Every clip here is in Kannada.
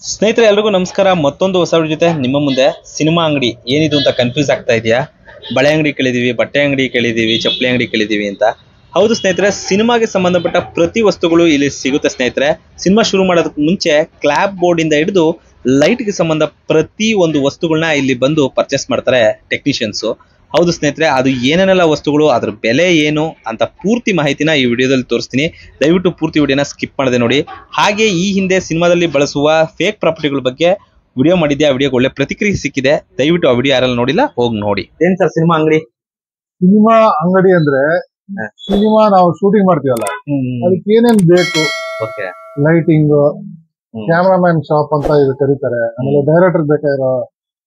ಸ್ನೇಹಿತರೆ ಎಲ್ರಿಗೂ ನಮಸ್ಕಾರ. ಮತ್ತೊಂದು ಹೊಸ ವಿಡಿಯೋ ಜೊತೆ ನಿಮ್ಮ ಮುಂದೆ. ಸಿನಿಮಾ ಅಂಗಡಿ ಏನಿದು ಅಂತ ಕನ್ಫ್ಯೂಸ್ ಆಗ್ತಾ ಇದೆಯಾ? ಬಳೆ ಅಂಗಡಿ ಕೇಳಿದೀವಿ, ಬಟ್ಟೆ ಅಂಗಡಿ ಕೇಳಿದೀವಿ, ಚಪ್ಪಲಿ ಅಂಗಡಿ ಕೇಳಿದೀವಿ ಅಂತ. ಹೌದು ಸ್ನೇಹಿತರೆ, ಸಿನಿಮಾಗೆ ಸಂಬಂಧಪಟ್ಟ ಪ್ರತಿ ವಸ್ತುಗಳು ಇಲ್ಲಿ ಸಿಗುತ್ತೆ ಸ್ನೇಹಿತರೆ. ಸಿನಿಮಾ ಶುರು ಮಾಡೋದಕ್ಕೆ ಮುಂಚೆ ಕ್ಲಾಪ್ ಬೋರ್ಡ್ ಇಂದ ಹಿಡಿದು ಲೈಟ್ಗೆ ಸಂಬಂಧ ಪ್ರತಿ ಒಂದು ವಸ್ತುಗಳನ್ನ ಇಲ್ಲಿ ಬಂದು ಪರ್ಚೇಸ್ ಮಾಡ್ತಾರೆ ಟೆಕ್ನಿಷಿಯನ್ಸ್. ಹೌದು ಸ್ನೇಹಿತರೆ, ಅದು ಏನೇನೆಲ್ಲ ವಸ್ತುಗಳು, ಅದ್ರ ಬೆಲೆ ಏನು ಅಂತ ಪೂರ್ತಿ ಮಾಹಿತಿನ ಈ ವಿಡಿಯೋದಲ್ಲಿ ತೋರಿಸ್ತೀನಿ. ದಯವಿಟ್ಟು ಪೂರ್ತಿ ವಿಡಿಯೋನ ಸ್ಕಿಪ್ ಮಾಡದೆ ನೋಡಿ. ಹಾಗೆ ಈ ಹಿಂದೆ ಸಿನಿಮಾದಲ್ಲಿ ಬಳಸುವ ಫೇಕ್ ಪ್ರಾಪರ್ಟಿಗಳ ಬಗ್ಗೆ ವಿಡಿಯೋ ಮಾಡಿದ್ದೆ, ಆ ವಿಡಿಯೋಗೆ ಒಳ್ಳೆ ಪ್ರತಿಕ್ರಿಯೆ ಸಿಕ್ಕಿದೆ. ದಯವಿಟ್ಟು ಆ ವಿಡಿಯೋ ಯಾರೆಲ್ಲ ನೋಡಿಲ್ಲ ಹೋಗಿ ನೋಡಿ. ಏನ್ ಸರ್ ಸಿನಿಮಾ ಅಂಗಡಿ? ಸಿನಿಮಾ ಅಂಗಡಿ ಅಂದ್ರೆ ಸಿನಿಮಾ ನಾವು ಶೂಟಿಂಗ್ ಮಾಡ್ತೀವಲ್ಲ, ಅದಕ್ಕೆ ಏನೇನ್ ಬೇಕು, ಲೈಟಿಂಗ್, ಕ್ಯಾಮ್ರಾಮನ್ ಶಾಪ್ ಅಂತ ಇದು ಕರೀತಾರೆ. ಆಮೇಲೆ ಡೈರೆಕ್ಟರ್ ಬೇಕಾಗಿರೋ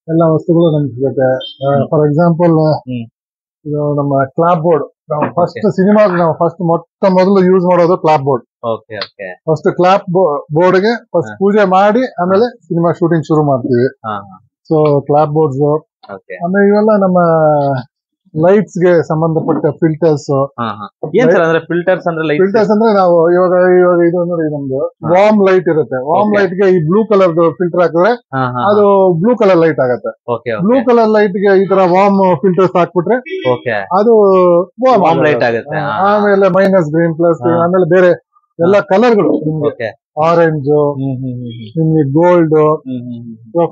ಎಲ್ಲ ವಸ್ತುಗಳು ನಮ್ಗೆ ಸಿಗುತ್ತೆ. ಫಾರ್ ಎಕ್ಸಾಂಪಲ್ ಇದು ನಮ್ಮ ಕ್ಲಾಪ್ ಬೋರ್ಡ್. ನಾವು ಫಸ್ಟ್ ಸಿನಿಮಾಗ ನಾವು ಮೊದಲು ಯೂಸ್ ಮಾಡೋದು clap board. First clap board ಗೆ ಫಸ್ಟ್ ಪೂಜೆ ಮಾಡಿ ಆಮೇಲೆ ಸಿನಿಮಾ ಶೂಟಿಂಗ್ ಶುರು ಮಾಡ್ತೀವಿ. ಸೊ ಕ್ಲಾಪ್ ಬೋರ್ಡ್ಸ್, ಆಮೇಲೆ ಇವೆಲ್ಲ ನಮ್ಮ ಲೈಟ್ಸ್ ಗೆ ಸಂಬಂಧಪಟ್ಟ ಫಿಲ್ಟರ್ಸ್. ಫಿಲ್ಟರ್ಸ್ ಅಂದ್ರೆ ನಾವು ಇವಾಗ ಇದು ನೋಡಿ, ನಮ್ದು ವಾರ್ಮ್ ಲೈಟ್ ಇರುತ್ತೆ. ವಾರ್ಮ್ ಲೈಟ್ ಗೆ ಈ ಬ್ಲೂ ಕಲರ್ ಫಿಲ್ಟರ್ ಹಾಕಿದ್ರೆ ಅದು ಬ್ಲೂ ಕಲರ್ ಲೈಟ್ ಆಗುತ್ತೆ. ಬ್ಲೂ ಕಲರ್ ಲೈಟ್ ಗೆ ಈ ತರ ವಾರ್ಮ್ ಫಿಲ್ಟರ್ಸ್ ಹಾಕ್ಬಿಟ್ರೆ ಅದು ವಾರ್ಮ್ ಲೈಟ್ ಆಗುತ್ತೆ. ಆಮೇಲೆ ಮೈನಸ್, ಗ್ರೀನ್, ಪ್ಲಸ್, ಆಮೇಲೆ ಬೇರೆ ಎಲ್ಲ ಕಲರ್ಗಳು, ಆರೆಂಜ್, ನಿಮ್ಗೆ ಗೋಲ್ಡ್,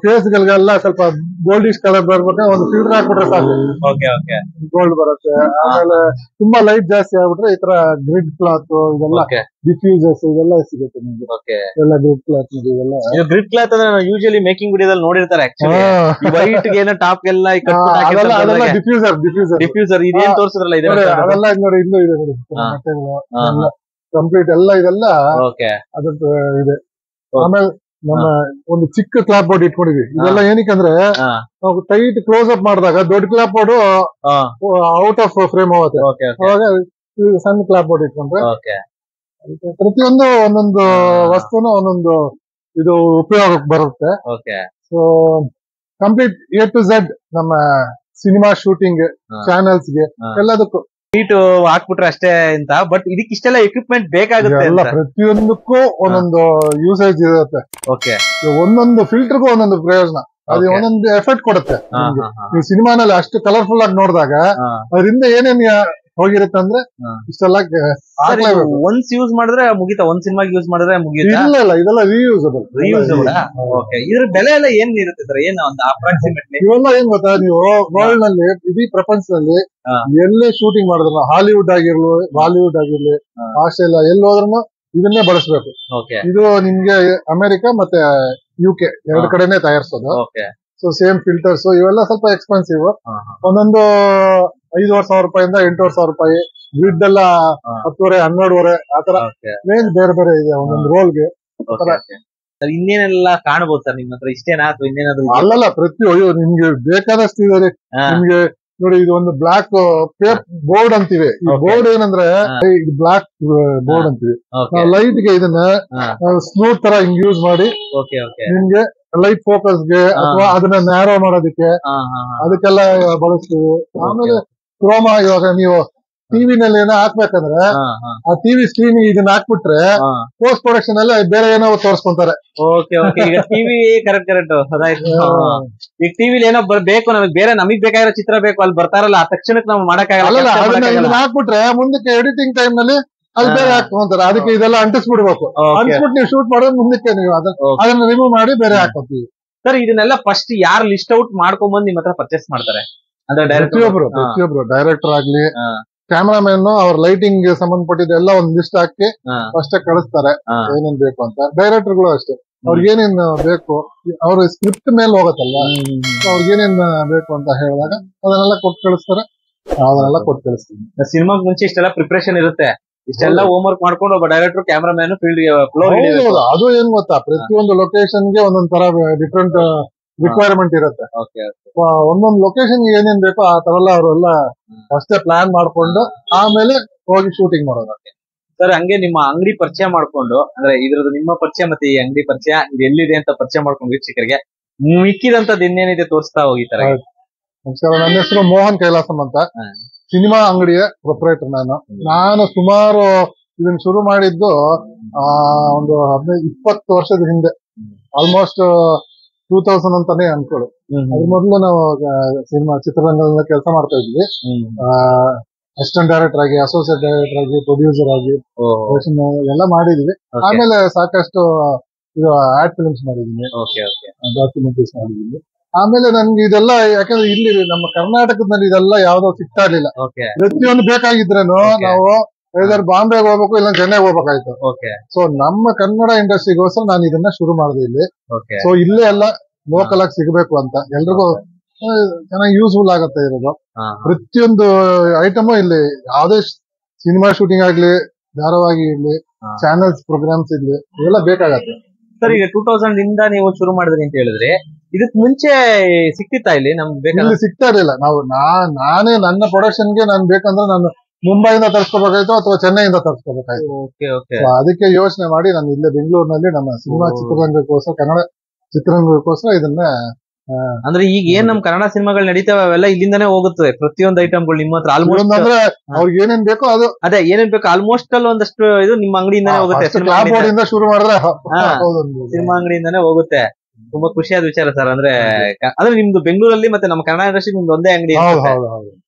ಫೇಸ್ ಗಳಿಗೆಲ್ಲ ಸ್ವಲ್ಪ ಗೋಲ್ಡಿಶ್ ಕಲರ್ ಬರ್ಬೇಕಾದ್ರೆ ಒಂದು ಫಿಲ್ಟರ್ ಹಾಕ್ಬಿಟ್ರೆ ಸಾಕು, ಗೋಲ್ಡ್ ಬರುತ್ತೆ. ಆಮೇಲೆ ತುಂಬಾ ಲೈಟ್ ಜಾಸ್ತಿ ಆಗ್ಬಿಟ್ರೆ ಈ ತರ ಗ್ರಿಡ್ ಕ್ಲಾತ್, ಇದೆಲ್ಲ ಡಿಫ್ಯೂಸರ್ಸ್, ಇದೆಲ್ಲ ಸಿಗುತ್ತೆ ನಿಮ್ಗೆ. ಎಲ್ಲ ಗ್ರಿಡ್ ಕ್ಲಾತ್, ಇದೆಲ್ಲ ಗ್ರಿಡ್ ಕ್ಲಾತ್ ಅಂದ್ರೆ ಯೂಶಲಿ ಮೇಕಿಂಗ್ ವಿಡಿಯೋದಲ್ಲಿ ನೋಡಿರ್ತಾರೆ. ವೈಟ್ ಏನೋ ಟಾಪ್ ಎಲ್ಲ ಡಿಫ್ಯೂಸರ್ ಇದೇನ್ ತೋರಿಸಿದ್ರಲ್ಲ, ಅದೆಲ್ಲ ನೋಡಿ, ಇಲ್ಲೂ ಇದೆ ನೋಡಿ, ಕಂಪ್ಲೀಟ್ ಎಲ್ಲ ಇದೆಲ್ಲ ಅದ್ರದ್ದು ಇದೆ. ಆಮೇಲೆ ನಮ್ಮ ಒಂದು ಚಿಕ್ಕ ಕ್ಲಾಪ್ ಬೋರ್ಡ್ ಇಟ್ಕೊಂಡಿದ್ವಿ. ಇದೆಲ್ಲ ಏನಕ್ಕಂದ್ರೆ ನಾವು ಟೈಟ್ ಕ್ಲೋಸ್ ಅಪ್ ಮಾಡಿದಾಗ ದೊಡ್ಡ clap board out of frame ಆಗುತ್ತೆ. ಅವಾಗ ಸಣ್ಣ ಕ್ಲಾಪ್ ಬೋರ್ಡ್ ಇಟ್ಕೊಂಡ್ರೆ ಪ್ರತಿಯೊಂದು ಒಂದೊಂದು ವಸ್ತುನ ಒಂದೊಂದು ಇದು ಉಪಯೋಗಕ್ಕೆ ಬರುತ್ತೆ. So complete A to Z ನಮ್ಮ ಸಿನಿಮಾ ಶೂಟಿಂಗ್ ಚಾನೆಲ್ಸ್ಗೆ ಎಲ್ಲದಕ್ಕೂ ಲೈಟ್ ಹಾಕ್ಬಿಟ್ರೆ ಅಷ್ಟೇ ಅಂತ. ಬಟ್ ಇದಕ್ಕೆ ಇಷ್ಟೆಲ್ಲ ಎಕ್ವಿಪ್ಮೆಂಟ್ ಬೇಕಾಗುತ್ತೆ. ಪ್ರತಿಯೊಂದಕ್ಕೂ ಒಂದೊಂದು ಯೂಸೇಜ್ ಇರುತ್ತೆ. ಒಂದೊಂದು ಫಿಲ್ಟರ್ಗೂ ಒಂದೊಂದು ಪ್ರಯೋಜನ, ಅದು ಒಂದೊಂದು ಎಫೆಕ್ಟ್ ಕೊಡುತ್ತೆ. ನೀವು ಸಿನಿಮಾನಲ್ಲಿ ಅಷ್ಟು ಕಲರ್ಫುಲ್ ಆಗಿ ನೋಡಿದಾಗ ಅದರಿಂದ ಏನೇನ್ ಹೋಗಿರುತ್ತೆ ಅಂದ್ರೆ ಇಷ್ಟೆಲ್ಲ ಒನ್ಸ್ ಯೂಸ್ ಮಾಡಿದ್ರೆ ಮುಗಿತಾ? ಒಂದ್ ಸಿನಿಮಾಗೆ ಯೂಸ್ ಮಾಡಿದ್ರೆ ಮುಗಿತಾ? ಇಲ್ಲ, ಇದೆಲ್ಲ ರಿಯೂಸಬಲ್. ಇದ್ರ ಬೆಲೆ ಎಲ್ಲ ಏನ್ ಇರುತ್ತೆ ಸರ್? ಏನು ಒಂದು ಅಪ್ರಾಕ್ಸಿಮೇಟ್ಲಿ? ಇವೆಲ್ಲ ಏನ್ ಗೊತ್ತಾ, ನೀವು ವರ್ಲ್ಡ್ ನಲ್ಲಿ, ಇಡೀ ಪ್ರಪಂಚದಲ್ಲಿ ಎಲ್ಲೇ ಶೂಟಿಂಗ್ ಮಾಡಿದ್ರು, ಹಾಲಿವುಡ್ ಆಗಿರ್ಲಿ, ಬಾಲಿವುಡ್ ಆಗಿರ್ಲಿ, ಆಸ್ಟ್ರೇಲಿಯಾ, ಎಲ್ಲಿ ಹೋದ್ರೂ ಇದನ್ನೇ ಬಳಸಬೇಕು. ಇದು ನಿಮ್ಗೆ ಅಮೆರಿಕ ಮತ್ತೆ UK ಎರಡು ಕಡೆನೆ ತಯಾರಿಸೋದು. ಸೊ ಸೇಮ್ ಫಿಲ್ಟರ್ಸ್ ಇವೆಲ್ಲ ಸ್ವಲ್ಪ ಎಕ್ಸ್ಪೆನ್ಸಿವ್. ಒಂದೊಂದು 5,500 ರೂಪಾಯಿಂದ 8,000 ರೂಪಾಯಿ. ಗ್ರಿಡ್ ಎಲ್ಲ 10,500, 12,500 ಆತರ ರೇಂಜ್ ಬೇರೆ ಬೇರೆ ಇದೆ ಒಂದೊಂದು ರೋಲ್ಗೆ. ಇನ್ನೇನೆಲ್ಲ ಕಾಣಬಹುದು ಸರ್ ನಿಮ್ಮ ಹತ್ರ? ಇಷ್ಟೇನಾ ಅಥವಾ ಇನ್ನೇನಾದ್ರು? ಅಲ್ಲಲ್ಲ, ನಿಮ್ಗೆ ಬೇಕಾದಷ್ಟು ಇದೆ. ನಿಮ್ಗೆ ನೋಡಿ, ಇದು ಒಂದು ಬ್ಲಾಕ್ ಬೋರ್ಡ್ ಅಂತೀವಿ. ಈ ಬೋರ್ಡ್ ಏನಂದ್ರೆ ಇದು ಬ್ಲಾಕ್ ಬೋರ್ಡ್ ಅಂತೀವಿ. ನಾವು ಲೈಟ್ ಗೆ ಇದನ್ನ ಸ್ಮೂತ್ ತರ ಹಿಂಗ್ ಯೂಸ್ ಮಾಡಿ ನಿಮ್ಗೆ ಲೈಟ್ ಫೋಕಸ್ಗೆ ಅಥವಾ ಅದನ್ನ ನ್ಯಾರೋ ಮಾಡೋದಕ್ಕೆ ಅದಕ್ಕೆಲ್ಲ ಬಳಸ್ತೀವಿ. ಆಮೇಲೆ ಕ್ರೋಮಾ, ಇವಾಗ ನೀವು ಟಿವಿನಲ್ಲಿ ಏನೋ ಹಾಕ್ಬೇಕಂದ್ರೆ ಆ ಟಿವಿ ಸ್ಕ್ರೀನ್ ಇದನ್ನ ಹಾಕ್ಬಿಟ್ರೆ ಪೋಸ್ಟ್ ಪ್ರೊಡಕ್ಷನ್ ಎಲ್ಲ ಬೇರೆ ಏನೋ ತೋರಿಸ್ಕೊಂತಾರೆ. ಈಗ ಟಿವಿ ಕರೆಕ್ಟ್ ಅದಾಯ್ತು. ಈಗ ಟಿವಿಲಿ ಏನೋ ಬೇಕು ನಮಗ್, ಬೇರೆ ನಮಗ್ ಬೇಕಾಗಿರೋ ಚಿತ್ರ ಬೇಕು, ಅಲ್ಲಿ ಬರ್ತಾರಲ್ಲ, ಆ ತಕ್ಷಣಕ್ಕೆ ನಾವು ಮಾಡಕ್ಕಾಗಲ್ಲ. ಇದನ್ನ ಹಾಕ್ಬಿಟ್ರೆ ಮುಂದಕ್ಕೆ ಎಡಿಟಿಂಗ್ ಟೈಮ್ ನಲ್ಲಿ ಅಲ್ಲಿ ಬೇರೆ ಹಾಕೊಂತಾರೆ. ಅದಕ್ಕೆ ಇದೆಲ್ಲ ಅಂಟಿಸ್ಬಿಡ್ಬೇಕು. ಅಂಟಿಸ್ಬಿಟ್ಟು ನೀವು ಶೂಟ್ ಮಾಡೋದು ಮುಂದಕ್ಕೆ ನೀವು ಅದನ್ನ ರಿಮೂವ್ ಮಾಡಿ ಬೇರೆ ಹಾಕೋತೀವಿ. ಸರ್, ಇದನ್ನೆಲ್ಲ ಫಸ್ಟ್ ಯಾರು ಲಿಸ್ಟ್ ಔಟ್ ಮಾಡ್ಕೊಂಡ್ಬಂದು ನಿಮ್ಮ ಹತ್ರ ಪರ್ಚೇಸ್ ಮಾಡ್ತಾರೆ? ಅಂದ್ರೆ ಪ್ರತಿಯೊಬ್ರು ಡೈರೆಕ್ಟರ್ ಆಗ್ಲಿ, ಕ್ಯಾಮ್ರಾಮನ್, ಅವ್ರ ಲೈಟಿಂಗ್ ಸಂಬಂಧಪಟ್ಟಿದ್ದ ಎಲ್ಲ ಒಂದ್ ಲಿಸ್ಟ್ ಹಾಕಿ ಅಷ್ಟೇ ಕಳಿಸ್ತಾರೆ ಏನೇನ್ ಬೇಕು ಅಂತ. ಡೈರೆಕ್ಟರ್ಗಳು ಅಷ್ಟೇ, ಅವ್ರಿಗೆ ಏನೇನ್ ಬೇಕು, ಅವ್ರ ಸ್ಕ್ರಿಪ್ಟ್ ಮೇಲೆ ಹೋಗತ್ತಲ್ಲ, ಅವ್ರಿಗೆ ಏನೇನ್ ಬೇಕು ಅಂತ ಹೇಳಿದಾಗ ಅದನ್ನೆಲ್ಲ ಕೊಟ್ಟು ಕಳಿಸ್ತಾರೆ. ಅದನ್ನೆಲ್ಲ ಕೊಟ್ಟು ಕಳಿಸ್ತೀನಿ. ಸಿನಿಮಾಗ್ ಮುಂಚೆ ಇಷ್ಟೆಲ್ಲ ಪ್ರಿಪರೇಷನ್ ಇರುತ್ತೆ, ಇಷ್ಟೆಲ್ಲ ಹೋಮ್ ವರ್ಕ್ ಮಾಡ್ಕೊಂಡು ಒಬ್ಬ ಡೈರೆಕ್ಟರ್, ಕ್ಯಾಮ್ರಾಮನ್ ಫೀಲ್ಡ್ ಫ್ಲೋರ್. ಅದು ಏನ್ ಗೊತ್ತಾ, ಪ್ರತಿಯೊಂದು ಲೊಕೇಶನ್ಗೆ ಒಂದೊಂದ್ ತರ ಡಿಫ್ರೆಂಟ್ ರಿಕ್ವೈರ್ಮೆಂಟ್ ಇರುತ್ತೆ. ಒಂದೊಂದು ಲೊಕೇಶನ್ ಏನೇನ್ ಬೇಕೋ ಆ ತರ ಎಲ್ಲ ಅವರೆಲ್ಲ ಅಷ್ಟೇ ಪ್ಲಾನ್ ಮಾಡ್ಕೊಂಡು ಆಮೇಲೆ ಹೋಗಿ ಶೂಟಿಂಗ್ ಮಾಡೋದು. ಸರ್, ಹಂಗೆ ನಿಮ್ಮ ಅಂಗಡಿ ಪರಿಚಯ ಮಾಡ್ಕೊಂಡು, ಅಂದ್ರೆ ಇದ್ರದ್ದು ನಿಮ್ಮ ಪರಿಚಯ ಮತ್ತೆ ಈ ಅಂಗಡಿ ಪರಿಚಯ, ಇದು ಎಲ್ಲಿದೆ ಅಂತ ಪರಿಚಯ ಮಾಡ್ಕೊಂಡು ವೀಕ್ಷಕರಿಗೆ ಮಿಕ್ಕಿದಂತದ್ದು ಇನ್ನೇನಿದೆ ತೋರಿಸ್ತಾ ಹೋಗಿತಾರೆ. ನಮಸ್ಕಾರ, ನನ್ನ ಹೆಸರು ಮೋಹನ್ ಕೈಲಾಸಂ ಅಂತ. ಸಿನಿಮಾ ಅಂಗಡಿಯ ಪ್ರೊಪ್ರೈಟರ್ ನಾನು ಸುಮಾರು ಇದನ್ನ ಶುರು ಮಾಡಿದ್ದು ಒಂದು 15-20 ವರ್ಷದ ಹಿಂದೆ. ಆಲ್ಮೋಸ್ಟ್ 2000 ಅಂತಾನೆ ಅನ್ಕೊಳ್ಳಿ. ಅದ್ರ ಮೊದಲು ನಾವು ಸಿನಿಮಾ ಚಿತ್ರರಂಗದಲ್ಲಿ ಕೆಲಸ ಮಾಡ್ತಾ ಇದ್ವಿ. ಅಸಿಸ್ಟೆಂಟ್ ಡೈರೆಕ್ಟರ್ ಆಗಿ, ಅಸೋಸಿಯೇಟ್ ಡೈರೆಕ್ಟರ್ ಆಗಿ, ಪ್ರೊಡ್ಯೂಸರ್ ಆಗಿ ಎಲ್ಲ ಮಾಡಿದ್ವಿ. ಆಮೇಲೆ ಸಾಕಷ್ಟು ಇದು ಆಡ್ ಫಿಲ್ಮ್ಸ್ ಮಾಡಿದೀನಿ, ಡಾಕ್ಯುಮೆಂಟರೀಸ್ ಮಾಡಿದೀನಿ. ಆಮೇಲೆ ನನ್ಗೆ ಇದೆಲ್ಲ ಯಾಕಂದ್ರೆ ಇಲ್ಲಿ ನಮ್ಮ ಕರ್ನಾಟಕದಲ್ಲಿ ಇದೆಲ್ಲ ಯಾವ್ದೋ ಸಿಗ್ತಾ ಇರ್ಲಿಲ್ಲ. ಪ್ರತಿಯೊಂದು ಬೇಕಾಗಿದ್ರೇನು ನಾವು either ಬಾಂಬೆಗೆ ಹೋಗ್ಬೇಕು ಇಲ್ಲ ಚೆನ್ನೈಗೆ ಹೋಗ್ಬೇಕಾಯ್ತು. ಸೊ ನಮ್ಮ ಕನ್ನಡ ಇಂಡಸ್ಟ್ರಿಗೋಸ್ಕರ ನಾನು ಇದನ್ನ ಶುರು ಮಾಡಿದೆ ಇಲ್ಲಿ. ಸೊ ಇಲ್ಲೇ ಎಲ್ಲ ಲೋಕಲ್ ಆಗಿ ಸಿಗಬೇಕು ಅಂತ ಎಲ್ರಿಗೂ ಚೆನ್ನಾಗಿ ಯೂಸ್ಫುಲ್ ಆಗತ್ತೆ ಇರೋದು. ಪ್ರತಿಯೊಂದು ಐಟಮು ಇಲ್ಲಿ ಯಾವ್ದೇ ಸಿನಿಮಾ ಶೂಟಿಂಗ್ ಆಗ್ಲಿ, ಧಾರಾವಾಹಿ ಇರ್ಲಿ, ಚಾನೆಲ್ಸ್ ಪ್ರೋಗ್ರಾಮ್ಸ್ ಇರ್ಲಿ, ಇವೆಲ್ಲ ಬೇಕಾಗತ್ತೆ. ಸರ್, ಈಗ 2000 ಇಂದ ನೀವು ಶುರು ಮಾಡಿದ್ರಿ ಅಂತ ಹೇಳಿದ್ರೆ, ಇದಕ್ ಮುಂಚೆ ಸಿಕ್ತಿತ್ತಾ ಇಲ್ಲಿ ನಮ್ಗೆ ಇಲ್ಲಿ ಸಿಗ್ತಾ ಇರಲಿಲ್ಲ. ನಾನೇ ನನ್ನ ಪ್ರೊಡಕ್ಷನ್ಗೆ ನಾನು ಬೇಕಂದ್ರೆ ನಾನು ಮುಂಬೈಯಿಂದ ತರಿಸ್ಕೋಬೇಕಾಯ್ತು ಅಥವಾ ಚೆನ್ನೈಯಿಂದ ತರಿಸ್ಕೋಬೇಕಾಯ್ತು. ಅದಕ್ಕೆ ಯೋಚನೆ ಮಾಡಿ ನಾನು ಇಲ್ಲೇ ಬೆಂಗಳೂರಿನಲ್ಲಿ ನಮ್ಮ ಸಿನಿಮಾ ಚಿತ್ರರಂಗಕ್ಕೋಸ್ಕರ, ಕನ್ನಡ ಚಿತ್ರರಂಗಕ್ಕೋಸ್ಕರ ಇದನ್ನ ಅಂದ್ರೆ ಈಗ ಏನ್ ನಮ್ ಕನ್ನಡ ಸಿನಿಮಾಗಳು ನಡೀತಾವೆ ಅವೆಲ್ಲ ಇಲ್ಲಿಂದಾನೇ ಹೋಗುತ್ತದೆ. ಪ್ರತಿಯೊಂದು ಐಟಮ್ಗಳು ನಿಮ್ಮ ಹತ್ರ ಆಲ್ಮೋಸ್ಟ್ ಅಂದ್ರೆ ಅವ್ರಿಗೆ ಏನೇನ್ ಬೇಕೋ ಅದು ಅದೇ ಏನೇನ್ ಬೇಕೋ ಆಲ್ಮೋಸ್ಟ್ ಅಲ್ಲಿ ಒಂದಷ್ಟು ಇದು ನಿಮ್ಮ ಅಂಗಡಿಯಿಂದಾನೇ ಹೋಗುತ್ತೆ. ಶುರು ಮಾಡಿದ್ರೆ ಸಿನಿಮಾ ಅಂಗಡಿಯಿಂದಾನೇ ಹೋಗುತ್ತೆ. ತುಂಬಾ ಖುಷಿಯಾದ ವಿಚಾರ ಸರ್. ಅಂದ್ರೆ ನಿಮ್ದು ಬೆಂಗಳೂರಲ್ಲಿ ಮತ್ತೆ ನಮ್ಮ ಕನ್ನಡ ಇಂಡಸ್ಟ್ರಿ ನಿಮ್ದು ಒಂದೇ ಅಂಗಡಿ.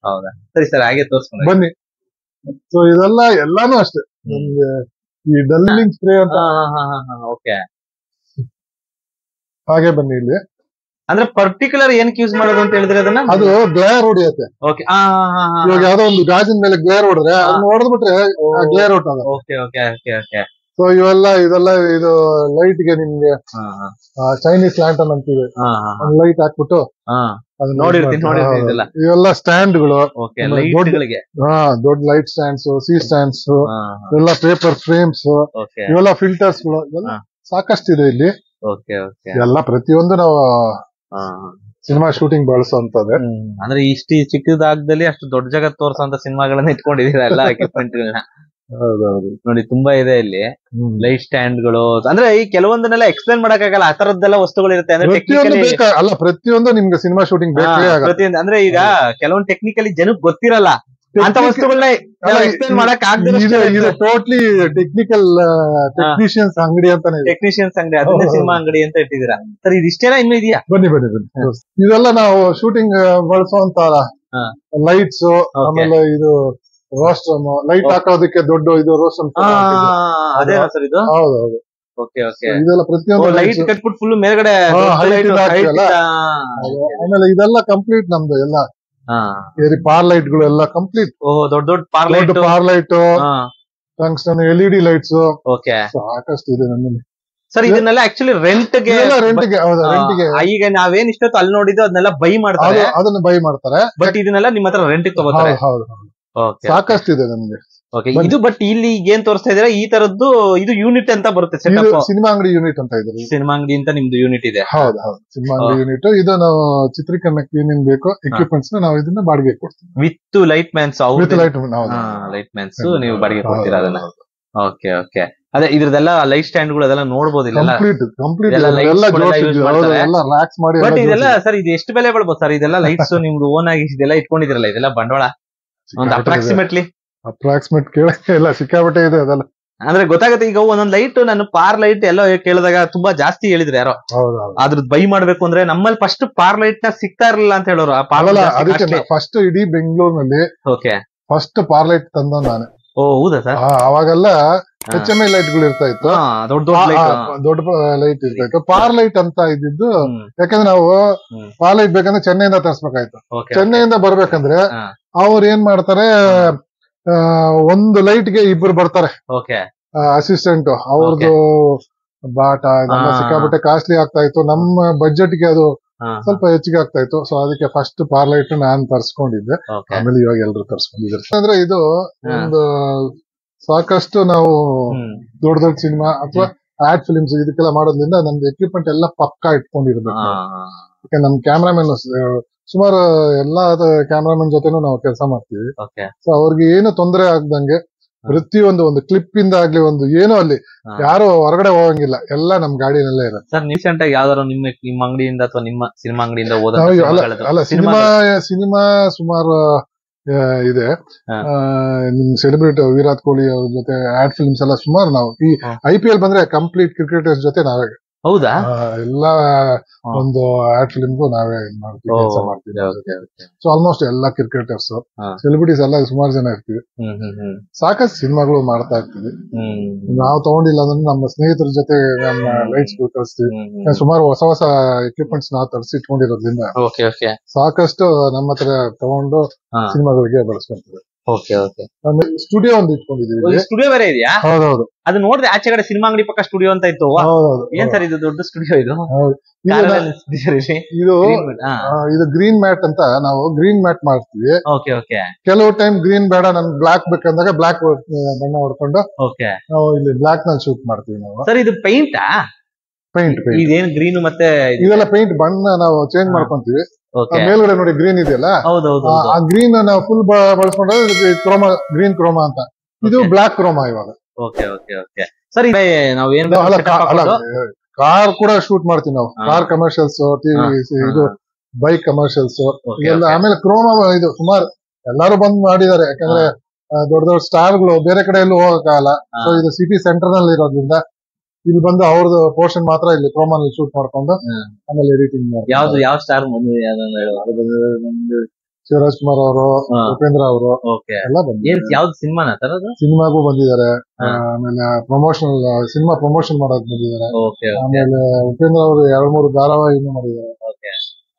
ಹೌದಾ? ಸರಿ ಸರ್, ಹಾಗೆ ತೋರಿಸ್ಕೊಂಡು ಬನ್ನಿ. ಸೊ ಇದೆಲ್ಲ ಎಲ್ಲಾನು ಅಷ್ಟೇ. ನಮ್ಗೆ ಈ ಡಲ್ಲಿಂಗ್ ಸ್ಪ್ರೇ ಅಂತ ಹಾಗೆ ಬನ್ನಿ ಇಲ್ಲಿ. ಅಂದ್ರೆ ಪರ್ಟಿಕ್ಯುಲರ್ ಏನಕ್ಕೆ ಯೂಸ್ ಮಾಡೋದು ಅಂತ ಹೇಳಿದ್ರೆ ಅದನ್ನ ಅದು ಗ್ಲೇರ್ ಹೊಡಿಯುತ್ತೆ. ಇವಾಗ ಯಾವ್ದೋ ಒಂದು ಗಾಜಿನ ಮೇಲೆ ಗ್ಲೇರ್ ಹೊಡೆದ್ರೆ ಅದನ್ನ ಹೊಡೆದ್ಬಿಟ್ರೆ ಗ್ಲೇರ್ ಹೊಟ್ಟದ. ಸೊ ಇದೆಲ್ಲ ಇದು ಲೈಟ್ ಗೆ ನಿಮ್ಗೆ ಚೈನೀಸ್ ಲ್ಯಾಂಟರ್ನ್ ಅಂತೀವಿ, ಲೈಟ್ ಹಾಕ್ಬಿಟ್ಟು ಇವೆಲ್ಲ ಸ್ಟ್ಯಾಂಡ್ಗಳು, ದೊಡ್ಡ ಲೈಟ್ ಸ್ಟ್ಯಾಂಡ್ಸ್, ಸಿ ಸ್ಟ್ಯಾಂಡ್ಸ್, ಎಲ್ಲ ಪೇಪರ್ ಫ್ರೇಮ್ಸ್, ಇವೆಲ್ಲ ಫಿಲ್ಟರ್ಸ್ ಗಳು ಸಾಕಷ್ಟಿದೆ ಇಲ್ಲಿ. ಎಲ್ಲ ಪ್ರತಿಯೊಂದು ನಾವು ಸಿನಿಮಾ ಶೂಟಿಂಗ್ ಬಳಸುವಂತದ್ದೇ. ಅಂದ್ರೆ ಇಷ್ಟು ಚಿಕ್ಕದಾಗದಲ್ಲಿ ಅಷ್ಟು ದೊಡ್ಡ ಜಗತ್ ತೋರ್ಸೋಂತ ಸಿನಿಮಾಗಳನ್ನ ಇಟ್ಕೊಂಡಿದೀರ ಎಲ್ಲ ಎಕ್ವಿಪ್ಮೆಂಟ್ ಗಳನ್ನ. ಹೌದೌದು ನೋಡಿ, ತುಂಬಾ ಇದೆ ಇಲ್ಲಿ. ಲೈಟ್ ಸ್ಟ್ಯಾಂಡ್ ಗಳು ಅಂದ್ರೆ ಈ ಕೆಲವೊಂದನ್ನೆಲ್ಲ ಎಕ್ಸ್ಪ್ಲೇನ್ ಮಾಡಕ್ಕಾಗಲ್ಲ, ಆ ತರದ್ದೆಲ್ಲ ವಸ್ತುಗಳು ಇರುತ್ತೆ. ಅಂದ್ರೆ ಅಲ್ಲ, ಪ್ರತಿಯೊಂದು ನಿಮ್ಗೆ ಸಿನಿಮಾ ಶೂಟಿಂಗ್ ಪ್ರತಿಯೊಂದು ಅಂದ್ರೆ ಈಗ ಕೆಲವೊಂದು ಟೆಕ್ನಿಕಲಿ ಜನಕ್ಕೆ ಗೊತ್ತಿರಲ್ಲ ಅಂತ ವಸ್ತುಗಳನ್ನ ಎಕ್ಸ್ಪ್ಲೇನ್ ಮಾಡಕ್ ಇದು ಟೋಟ್ಲಿ ಟೆಕ್ನಿಷಿಯನ್ಸ್ ಅಂಗಡಿ ಅಂತಾನೆ. ಟೆಕ್ನಿಷಿಯನ್ಸ್ ಅಂಗಡಿ, ಅದನ್ನೇ ಸಿನಿಮಾ ಅಂಗಡಿ ಅಂತ ಇಟ್ಟಿದ್ದೀರಾ ಸರ್. ಇದಿಷ್ಟೇನಾ ಇನ್ನೂ ಇದೆಯಾ? ಬನ್ನಿ. ಇದೆಲ್ಲ ನಾವು ಶೂಟಿಂಗ್ ಬಳಸುವಂತ ಲೈಟ್ಸ್, ಆಮೇಲೆ ಇದು ರೋಸ್ಟ್ರಮ್, ಲೈಟ್ ಹಾಕೋದಕ್ಕೆ ದೊಡ್ಡ ಇದು ರೋಸ್ಟ್ರಮ್. ಅದೇನಾ ಸರ್ ಇದು? ಹೌದೌದು. ಇದೆಲ್ಲ ಪ್ರತಿಯೊಂದು ಲೈಟ್ ಕಟ್ಬಿಟ್ಟು ಫುಲ್ ಮೇಲ್ಗಡೆ. ಆಮೇಲೆ ಇದೆಲ್ಲ ಕಂಪ್ಲೀಟ್ ನಮ್ದು ಎಲ್ಲ ಪಾರ್ ಲೈಟ್ ಗಳು ಎಲ್ಲ ಕಂಪ್ಲೀಟ್. ದೊಡ್ಡ ದೊಡ್ಡ ಪಾರ್ ಲೈಟ್, ಟಂಗ್ಸ್ಟನ್ LED ಲೈಟ್ಸ್ ಸಾಕಷ್ಟು ಇದೆ ನಮ್ಮಲ್ಲಿ ಸರ್. ಇದನ್ನೆಲ್ಲ ಆಕ್ಚುಲಿ ರೆಂಟ್ಗೆ ಈಗ ನಾವೇನ್ ಇಷ್ಟೊತ್ತು ಅಲ್ಲಿ ನೋಡಿದ್ದು ಅದನ್ನೆಲ್ಲ ಬೈ ಮಾಡ್ತಾರೆ, ಅದನ್ನ ಬೈ ಮಾಡ್ತಾರೆ. ಬಟ್ ಇದನ್ನೆಲ್ಲ ನಿಮ್ಮ ಹತ್ರ ರೆಂಟ್ ತಗೋತಾರೆ. ಸಾಕಷ್ಟು ಇದೆ ನಮ್ಗೆ ಇದು. ಬಟ್ ಇಲ್ಲಿ ಏನ್ ತೋರಿಸ್ತಾ ಇದೀರಾ ಈ ತರದ್ದು? ಇದು ಯೂನಿಟ್ ಅಂತ ಬರುತ್ತೆ, ಸಿನಿಮಾ ಅಂಗಡಿ ಯೂನಿಟ್ ಅಂತ ಇದೆ. ಸಿನಿಮಾ ಅಂಗಡಿ ಅಂತ ನಿಮ್ದು ಯೂನಿಟ್ ಇದೆ? ಹೌದು, ಸಿನಿಮಾ ಅಂಗಡಿ ಯೂನಿಟ್ ಇದು. ನಾವು ಚಿತ್ರೀಕರಣಕ್ಕೆ ಏನೇನ್ ಬೇಕೋ ಎಕ್ವಿಪ್ಮೆಂಟ್ಸ್ ನಾವು ಇದನ್ನ ಬಾಡಿಗೆ ಕೊಡ್ತೀವಿ. With light mans, light mans ನೀವು ಬಾಡಿಗೆ ಕೊಡ್ತೀರಾ ಅದನ್ನ? ಓಕೆ. ಅದೇ ಇದ್ರದೆಲ್ಲ ಲೈಟ್ ಸ್ಟ್ಯಾಂಡ್ ಗಳು ಅದೆಲ್ಲ ನೋಡಬಹುದು. ಬಟ್ ಇದೆಲ್ಲ ಸರ್, ಇದು ಎಷ್ಟು ಬೆಲೆ ಬೀಳ್ಬೋದು ಸರ್? ಇದೆಲ್ಲ ಲೈಟ್ಸ್ ನಿಮ್ದು ಓನ್ ಆಗಿ ಇದೆಲ್ಲ ಇಟ್ಕೊಂಡಿದ್ರಲ್ಲ, ಇದೆಲ್ಲ ಬಂಡವಾಳ ಒಂದು ಅಪ್ರಾಕ್ಸಿಮೇಟ್ ಕೇಳ ಸಿಕ್ಕಾಪಟ್ಟೆ ಇದೆ ಅದೆಲ್ಲ. ಅಂದ್ರೆ ಗೊತ್ತಾಗುತ್ತೆ. ಈಗ ಒಂದೊಂದ್ ಲೈಟ್, ನಾನು ಪಾರ್ ಲೈಟ್ ಎಲ್ಲ ಕೇಳಿದಾಗ ತುಂಬಾ ಜಾಸ್ತಿ ಹೇಳಿದ್ರು ಯಾರೋ. ಅದ್ರದ್ದು ಬೈ ಮಾಡ್ಬೇಕು ಅಂದ್ರೆ ನಮ್ಮಲ್ಲಿ ಫಸ್ಟ್ ಪಾರ್ ಲೈಟ್ ನ ಸಿಗ್ತಾ ಇರಲಿಲ್ಲ ಅಂತ ಹೇಳೋರು. ಫಸ್ಟ್ ಇಡೀ ಬೆಂಗಳೂರಿನಲ್ಲಿ ಫಸ್ಟ್ ಪಾರ್ ಲೈಟ್ ತಂದ ನಾನೇ. ಹೌದಾ ಸರ್? ಅವಾಗೆಲ್ಲ HMI ಲೈಟ್ ಗಳು ಇರ್ತಾ ಇತ್ತು, ದೊಡ್ಡ ಲೈಟ್ ಇರ್ತಾ ಇತ್ತು. ಪಾರ್ ಲೈಟ್ ಅಂತ ಇದ್ದಿದ್ದು ಯಾಕಂದ್ರೆ ನಾವು ಪಾರ್ ಲೈಟ್ ಬೇಕಂದ್ರೆ ಚೆನ್ನೈಯಿಂದ ತರಿಸ್ಬೇಕಾಯ್ತು. ಚೆನ್ನೈಯಿಂದ ಬರ್ಬೇಕಂದ್ರೆ ಅವ್ರು ಏನ್ ಮಾಡ್ತಾರೆ, ಒಂದು ಲೈಟ್ ಗೆ ಇಬ್ರು ಬರ್ತಾರೆ ಅಸಿಸ್ಟೆಂಟ್. ಅವ್ರದ್ದು ಬಾಟ ಇದೆಲ್ಲ ಸಿಕ್ಕಾಪಟ್ಟೆ ಕಾಸ್ಟ್ಲಿ ಆಗ್ತಾ ಇತ್ತು. ನಮ್ಮ ಬಜೆಟ್ ಗೆ ಅದು ಸ್ವಲ್ಪ ಹೆಚ್ಚಿಗೆ ಆಗ್ತಾ ಇತ್ತು. ಸೊ ಅದಕ್ಕೆ ಫಸ್ಟ್ ಪಾರ್ ಲೈಟ್ ನಾನ್ ತರ್ಸ್ಕೊಂಡಿದ್ದೆ. ಆಮೇಲೆ ಇವಾಗ ಎಲ್ರು ತರ್ಸ್ಕೊಂಡಿದ್ದಾರೆ. ಅಂದ್ರೆ ಇದು ಒಂದು ಸಾಕಷ್ಟು ನಾವು ದೊಡ್ಡ ದೊಡ್ಡ ಸಿನಿಮಾ ಅಥವಾ ಆಡ್ ಫಿಲಿಮ್ಸ್ ಇದಕ್ಕೆಲ್ಲ ಮಾಡೋದ್ರಿಂದ ನಮ್ದು ಎಕ್ವಿಪ್ಮೆಂಟ್ ಎಲ್ಲ ಪಕ್ಕಾ ಇಟ್ಕೊಂಡಿರ್ಬೇಕು. ಯಾಕೆ ನಮ್ ಕ್ಯಾಮ್ರಾಮನ್ ಸುಮಾರು ಎಲ್ಲಾ ಕ್ಯಾಮ್ರಾಮನ್ ಜೊತೆನೂ ನಾವು ಕೆಲಸ ಮಾಡ್ತೀವಿ. ಸೊ ಅವ್ರಿಗೆ ಏನು ತೊಂದರೆ ಆಗ್ದಂಗೆ ಪ್ರತಿಯೊಂದು ಒಂದು ಕ್ಲಿಪ್ ಇಂದ ಆಗ್ಲಿ ಒಂದು ಏನೋ ಅಲ್ಲಿ ಯಾರು ಹೊರಗಡೆ ಹೋಗಂಗಿಲ್ಲ, ಎಲ್ಲ ನಮ್ ಗಾಡಿನಲ್ಲೇ ಇರುತ್ತೆ. ಸರ್, ರೀಸೆಂಟ್ ಆಗಿ ಯಾವ್ದಾರು ನಿಮ್ಮ ಅಂಗಡಿಯಿಂದ ಅಥವಾ ನಿಮ್ಮ ಸಿನಿಮಾ ಅಂಗಡಿಯಿಂದ ಅಲ್ಲ, ಸಿನಿಮಾ ಸುಮಾರು ಇದೆ. ನಿಮ್ ಸೆಲೆಬ್ರಿಟಿ ವಿರಾಟ್ ಕೊಹ್ಲಿ ಅವ್ರ ಜೊತೆ ಆಡ್ ಫಿಲ್ಮ್ಸ್ ಎಲ್ಲ ಸುಮಾರು ನಾವು ಈ IPL ಬಂದ್ರೆ ಕಂಪ್ಲೀಟ್ ಕ್ರಿಕೆಟರ್ಸ್ ಜೊತೆ ನಾವೇ ಹೌದಾ? ಎಲ್ಲ ಒಂದು ಆಡ್ ಫಿಲ್ಮ್ಗೂ ನಾವೇ ಮಾಡ್ತೀವಿ, ಕೆಲಸ ಮಾಡ್ತೀವಿ. ಸೊ ಆಲ್ಮೋಸ್ಟ್ ಎಲ್ಲ ಕ್ರಿಕೆಟರ್ಸ್, ಸೆಲೆಬ್ರಿಟೀಸ್ ಎಲ್ಲ ಸುಮಾರು ಜನ ಇರ್ತೀವಿ. ಸಾಕಷ್ಟು ಸಿನಿಮಾಗಳು ಮಾಡ್ತಾ ಇರ್ತೀವಿ. ನಾವು ತಗೊಂಡಿಲ್ಲ ಅಂದ್ರೆ ನಮ್ಮ ಸ್ನೇಹಿತರ ಜೊತೆ ನಮ್ಮ ಲೈಟ್ಸ್ ಕಳಿಸ್ತೀವಿ. ಸುಮಾರು ಹೊಸ ಹೊಸ ಎಕ್ವಿಪ್ಮೆಂಟ್ಸ್ ನಾವು ತರಿಸಿ ಇಟ್ಕೊಂಡಿರೋದ್ರಿಂದ ಸಾಕಷ್ಟು ನಮ್ಮ ಹತ್ರ ತಗೊಂಡು ಸಿನಿಮಾಗಳಿಗೆ ಬಳಸ್ಕೊಂತೀವಿ. ಸ್ಟುಡಿಯೋ ಒಂದು ಇಟ್ಕೊಂಡಿದೀವಿ. ಸ್ಟುಡಿಯೋ ಬೇರೆ ಇದೆಯಾ? ಹೌದೌದು. ಅದು ನೋಡಿದ್ರೆ ಆಚೆ ಕಡೆ ಸಿನಿಮಾ ಅಂಗಡಿ ಪಕ್ಕ ಸ್ಟುಡಿಯೋ ಅಂತ ಇತ್ತು. ಏನ್ ಸರ್ ಇದು ದೊಡ್ಡ ಸ್ಟುಡಿಯೋ? ಇದು ಇದು ಗ್ರೀನ್ ಮ್ಯಾಟ್ ಅಂತ ನಾವು ಗ್ರೀನ್ ಮ್ಯಾಟ್ ಮಾಡ್ತೀವಿ. ಕೆಲವು ಟೈಮ್ ಗ್ರೀನ್ ಬೇಡ ನನ್ಗೆ ಬ್ಲಾಕ್ ಬೇಕಂದಾಗ ಬ್ಲಾಕ್ ಬಣ್ಣ ಹೊಡ್ಕೊಂಡು ನಾವು ಇಲ್ಲಿ ಬ್ಲಾಕ್ ನಲ್ಲಿ ಶೂಟ್ ಮಾಡ್ತೀವಿ ನಾವು. ಸರ್ ಇದು ಪೇಂಟ್ ಇದೇನು ಗ್ರೀನ್ ಮತ್ತೆ ಇದೆಲ್ಲ ಪೇಂಟ್ ಬಣ್ಣ ನಾವು ಚೇಂಜ್ ಮಾಡ್ಕೊಂತೀವಿ. ಮೇಲ್ಗಡೆ ನೋಡಿ ಗ್ರೀನ್ ಇದೆಯಲ್ಲ, ಆ ಗ್ರೀನ್ ನಾವು ಫುಲ್ ಬಳಸ್ಕೊಂಡ್ರೆ ಕ್ರೋಮಾ, ಗ್ರೀನ್ ಕ್ರೋಮಾ ಅಂತ. ಇದು ಬ್ಲಾಕ್ ಕ್ರೋಮಾ ಇವಾಗ. ಸರ್ ನಾವೇನ್ ಕಾರ್ ಕೂಡ ಶೂಟ್ ಮಾಡ್ತೀವಿ ನಾವು. ಕಾರ್ ಕಮರ್ಷಿಯಲ್ಸ್, ಟಿವಿ, ಇದು ಬೈಕ್ ಕಮರ್ಷಿಯಲ್ಸ್ ಎಲ್ಲ. ಆಮೇಲೆ ಕ್ರೋಮಾ ಇದು ಸುಮಾರು ಎಲ್ಲಾರು ಬಂದ್ ಮಾಡಿದ್ದಾರೆ. ಯಾಕಂದ್ರೆ ದೊಡ್ಡ ದೊಡ್ಡ ಸ್ಟಾರ್ಗಳು ಬೇರೆ ಕಡೆ ಎಲ್ಲೂ ಹೋಗಕ್ಕಾಗಲ್ಲ. ಸೊ ಇದು ಸಿಟಿ ಸೆಂಟರ್ ನಲ್ಲಿ ಇರೋದ್ರಿಂದ ಇಲ್ಲಿ ಬಂದು ಅವ್ರದ್ದು ಪೋರ್ಷನ್ ಮಾತ್ರ ಇಲ್ಲಿ ಕ್ರೋಮಾನಲ್ಲಿ ಶೂಟ್ ಮಾಡ್ಕೊಂಡು ಆಮೇಲೆ ಎಡಿಟಿಂಗ್. ಯಾವ ಸ್ಟಾರ್ ಶಿವರಾಜ್ ಕುಮಾರ್ ಅವರು, ಉಪೇಂದ್ರ ಅವರು ಎಲ್ಲ ಬಂದಿದ್ದಾರೆ. ಯಾವ್ದು ಸಿನಿಮಾನ ಸಿನಿಮಾಗೂ ಬಂದಿದ್ದಾರೆ. ಆಮೇಲೆ ಪ್ರಮೋಷನಲ್ ಸಿನಿಮಾ ಪ್ರಮೋಷನ್ ಮಾಡೋಕ್ ಬಂದಿದ್ದಾರೆ. ಆಮೇಲೆ ಉಪೇಂದ್ರ ಅವರು 2-3 ಧಾರಾವಾಹಿನೂ ಮಾಡಿದ್ದಾರೆ.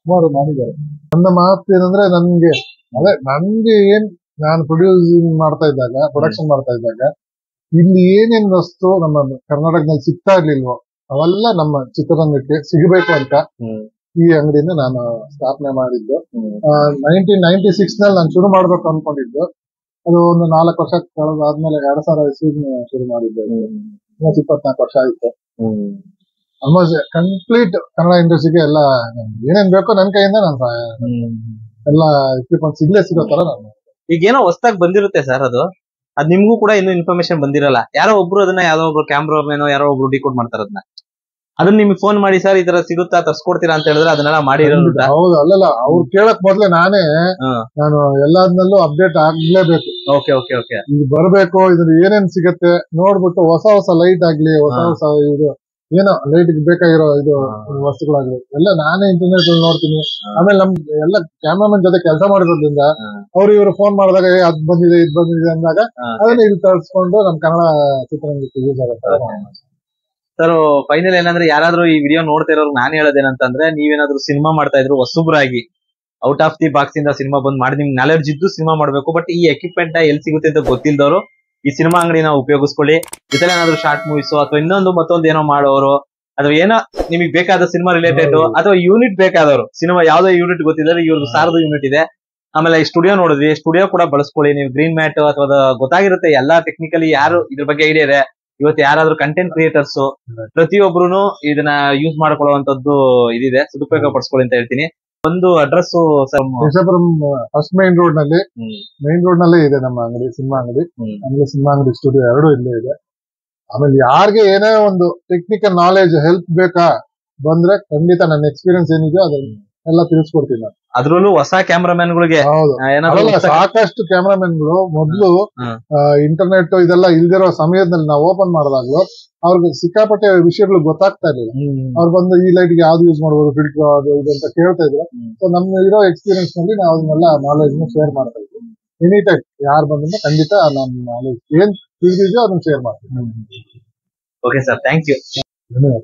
ಸುಮಾರು ಮಾಡಿದ್ದಾರೆ. ನನ್ನ ಮಾತು ಏನಂದ್ರೆ ನನ್ಗೆ ಏನ್ ನಾನು ಪ್ರೊಡ್ಯೂಸಿಂಗ್ ಮಾಡ್ತಾ ಇದ್ದಾಗ, ಪ್ರೊಡಕ್ಷನ್ ಮಾಡ್ತಾ ಇದ್ದಾಗ ಇಲ್ಲಿ ಏನೇನ್ ವಸ್ತು ನಮ್ಮ ಕರ್ನಾಟಕದಲ್ಲಿ ಸಿಗ್ತಾ ಇರ್ಲಿಲ್ವೋ ಅವೆಲ್ಲ ನಮ್ಮ ಚಿತ್ರರಂಗಕ್ಕೆ ಸಿಗಬೇಕು ಅಂತ ಈ ಅಂಗಡಿನ ನಾನು ಸ್ಥಾಪನೆ ಮಾಡಿದ್ದು. 1996 ನಲ್ಲಿ ನಾನು ಶುರು ಮಾಡ್ಬೇಕು ಅನ್ಕೊಂಡಿದ್ದು. ಅದು ಒಂದು 4 ವರ್ಷ ಕಳೆದಾದ್ಮೇಲೆ 2000 ಇಸ್ವಿಗೆ ಶುರು ಮಾಡಿದ್ದೆ. 24 ವರ್ಷ ಆಯ್ತು. ಆಲ್ಮೋಸ್ಟ್ ಕಂಪ್ಲೀಟ್ ಕನ್ನಡ ಇಂಡಸ್ಟ್ರಿಗೆ ಎಲ್ಲ ಏನೇನ್ ಬೇಕೋ ನನ್ನ ಕೈಯಿಂದ ನಾನು ಎಲ್ಲ ಎಕ್ವಿಪ್ಮೆಂಟ್ಸ್ ಇಲ್ಲೇ ಸಿಗೋ ತರ ನಾನು. ಈಗ ಏನೋ ಹೊಸದಾಗಿ ಬಂದಿರುತ್ತೆ ಸರ್, ಅದು ನಿಮ್ಗೂ ಕೂಡ ಇನ್ನೂ ಇನ್ಫಾರ್ಮೇಶನ್ ಬಂದಿರಲ್ಲ. ಯಾರೋ ಒಬ್ರು ಅದನ್ನ ಯಾರೋ ಒಬ್ರು ಕ್ಯಾಮ್ರಾಮೇನೋ ಯಾರೋ ಒಬ್ರು ಡಿಕೋಡ್ ಮಾಡ್ತಾರ ಅದನ್ನ ನಿಮ್ಗೆ ಫೋನ್ ಮಾಡಿ ಸರ್ ಈ ತರ ಸಿಗುತ್ತಾ, ತರ್ಸ್ಕೊಡ್ತೀರಾ ಅಂತ ಹೇಳಿದ್ರೆ ಅದನ್ನೆಲ್ಲ ಮಾಡಿ. ಹೌದು, ಅಲ್ಲಲ್ಲ ಅವ್ರು ಕೇಳಕ್ ಮೊದ್ಲೇ ನಾನು ಎಲ್ಲಾದ್ನಲ್ಲೂ ಅಪ್ಡೇಟ್ ಆಗ್ಲೇಬೇಕು. ಇದು ಬರ್ಬೇಕು, ಇದ್ರ ಏನೇನ್ ಸಿಗತ್ತೆ ನೋಡ್ಬಿಟ್ಟು ಹೊಸ ಹೊಸ ಲೈಟ್ ಆಗ್ಲಿ, ಹೊಸ ಹೊಸ ಇದು ಏನೋ ಲೈಟ್ ಬೇಕಾಗಿರೋ ಇದು ವಸ್ತುಗಳಾಗ್ಲಿ ಎಲ್ಲ ನಾನೇ ಇಂಟರ್ನೆಟ್ ಅಲ್ಲಿ ನೋಡ್ತೀನಿ. ಆಮೇಲೆ ನಮ್ ಎಲ್ಲ ಕ್ಯಾಮ್ರಾಮನ್ ಜೊತೆ ಕೆಲಸ ಮಾಡಿರೋದ್ರಿಂದ ಅವ್ರು ಇವ್ರು ಫೋನ್ ಮಾಡಿದಾಗ ಅದ್ ಬಂದಿದೆ ಇದ್ ಬಂದಿದೆ ಅಂದಾಗ ಅದನ್ನ ಇಲ್ಲಿ ತರಿಸ್ಕೊಂಡು ನಮ್ ಕನ್ನಡ ಚಿತ್ರರಂಗಕ್ಕೆ ಯೂಸ್ ಆಗುತ್ತೆ. ಸರ್ ಫೈನಲ್ ಏನಂದ್ರೆ ಯಾರಾದ್ರೂ ಈ ವಿಡಿಯೋ ನೋಡ್ತಾ ಇರೋರು ನಾನು ಹೇಳೋದೇನಂತಂದ್ರೆ, ನೀವೇನಾದ್ರೂ ಸಿನಿಮಾ ಮಾಡ್ತಾ ಇದ್ರು ಹೊಸಬ್ರಾಗಿ ಔಟ್ ಆಫ್ ದಿ ಬಾಕ್ಸ್ ಇಂದ ಸಿನಿಮಾ ಬಂದ್ ಮಾಡಿ ನಿಮ್ಗೆ ನಾಲೆಡ್ಜ್ ಇದ್ದು ಸಿನಿಮಾ ಮಾಡ್ಬೇಕು. ಬಟ್ ಈ ಎಕ್ವಿಪ್ಮೆಂಟ್ ಎಲ್ಲಿ ಸಿಗುತ್ತೆ ಅಂತ ಗೊತ್ತಿಲ್ದವರು ಈ ಸಿನಿಮಾ ಅಂಗಡಿನ ಉಪಯೋಗಿಸ್ಕೊಳ್ಳಿ. ಜೊತೆ ಏನಾದ್ರು ಶಾರ್ಟ್ ಮೂವೀಸ್ ಅಥವಾ ಇನ್ನೊಂದು ಮತ್ತೊಂದು ಏನೋ ಮಾಡೋರು ಅಥವಾ ಏನೋ ನಿಮಗೆ ಬೇಕಾದ ಸಿನಿಮಾ ರಿಲೇಟೆಡ್ ಅಥವಾ ಯೂನಿಟ್ ಬೇಕಾದವರು, ಸಿನಿಮಾ ಯಾವ್ದೋ ಯೂನಿಟ್ ಗೊತ್ತಿದ್ರೆ ಇವ್ರದ್ದು ಸಾರದ ಯೂನಿಟ್ ಇದೆ. ಆಮೇಲೆ ಈ ಸ್ಟುಡಿಯೋ ನೋಡಿದ್ವಿ, ಸ್ಟುಡಿಯೋ ಕೂಡ ಬಳಸ್ಕೊಳ್ಳಿ. ನೀವು ಗ್ರೀನ್ ಮ್ಯಾಟ್ ಅಥವಾ ಗೊತ್ತಾಗಿರುತ್ತೆ ಎಲ್ಲಾ ಟೆಕ್ನಿಕಲಿ ಯಾರು ಇದ್ರ ಬಗ್ಗೆ ಐಡಿಯಾ ಇದೆ. ಇವತ್ತು ಯಾರಾದ್ರೂ ಕಂಟೆಂಟ್ ಕ್ರಿಯೇಟರ್ಸ್ ಪ್ರತಿಯೊಬ್ರು ಇದನ್ನ ಯೂಸ್ ಮಾಡ್ಕೊಳ್ಳುವಂತದ್ದು ಇದಿದೆ, ಸದುಪಯೋಗ ಪಡಿಸ್ಕೊಳ್ಳಿ ಅಂತ ಹೇಳ್ತೀನಿ. ಒಂದು ಅಡ್ರೆಸ್ ಫಸ್ಟ್ ಮೈನ್ ರೋಡ್ ನಲ್ಲೇ ಇದೆ ನಮ್ಮ ಅಂಗಡಿ, ಸಿನಿಮಾ ಅಂಗಡಿ. ಆಮೇಲೆ ಸಿನಿಮಾ ಅಂಗಡಿ ಸ್ಟುಡಿಯೋ 2 ಇಲ್ಲೇ ಇದೆ. ಆಮೇಲೆ ಯಾರಿಗೆ ಏನೇ ಒಂದು ಟೆಕ್ನಿಕಲ್ ನಾಲೆಜ್ ಹೆಲ್ಪ್ ಬೇಕಾ ಬಂದ್ರೆ ಖಂಡಿತ ನನ್ನ ಎಕ್ಸ್ಪೀರಿಯನ್ಸ್ ಏನಿದೆ ಅದೆಲ್ಲ ತಿಳಿಸ್ಕೊಡ್ತೀನಿ ನಾನು. ಅದ್ರಲ್ಲೂ ಹೊಸ ಕ್ಯಾಮ್ರಾಮನ್ಗಳಿಗೆ ಸಾಕಷ್ಟು ಕ್ಯಾಮ್ರಾಮನ್ಗಳು ಮೊದ್ಲು ಇಂಟರ್ನೆಟ್ ಇದೆಲ್ಲ ಇಲ್ದಿರೋ ಸಮಯದಲ್ಲಿ ನಾವು ಓಪನ್ ಮಾಡಿದಾಗ್ಲೂ ಅವ್ರಿಗೆ ಸಿಕ್ಕಾಪಟ್ಟೆ ವಿಷಯಗಳು ಗೊತ್ತಾಗ್ತಾ ಇರ್ಲಿಲ್ಲ. ಅವ್ರು ಬಂದು ಈ ಲೈಟ್ಗೆ ಯಾವ್ದು ಯೂಸ್ ಮಾಡ್ಬೋದು, ಫಿಲ್ಟರ್ ಅದು ಇದು ಅಂತ ಕೇಳ್ತಾ ಇದ್ರು. ಸೊ ನಮ್ಗೆ ಇರೋ ಎಕ್ಸ್ಪೀರಿಯನ್ಸ್ ನಲ್ಲಿ ನಾವು ಅದನ್ನೆಲ್ಲ ನಾಲೆಜ್ ಶೇರ್ ಮಾಡ್ತಾ ಇದ್ವಿ. ಎನಿ ಟೈಮ್ ಯಾರು ಬಂದ್ರೆ ಖಂಡಿತ ನಮ್ಮ ನಾಲೆಜ್ ಏನ್ ತಿಳಿದಿದೆಯೋ ಅದನ್ನ ಶೇರ್ ಮಾಡ್ತೀವಿ. Okay sir, thank you. ಧನ್ಯವಾದ.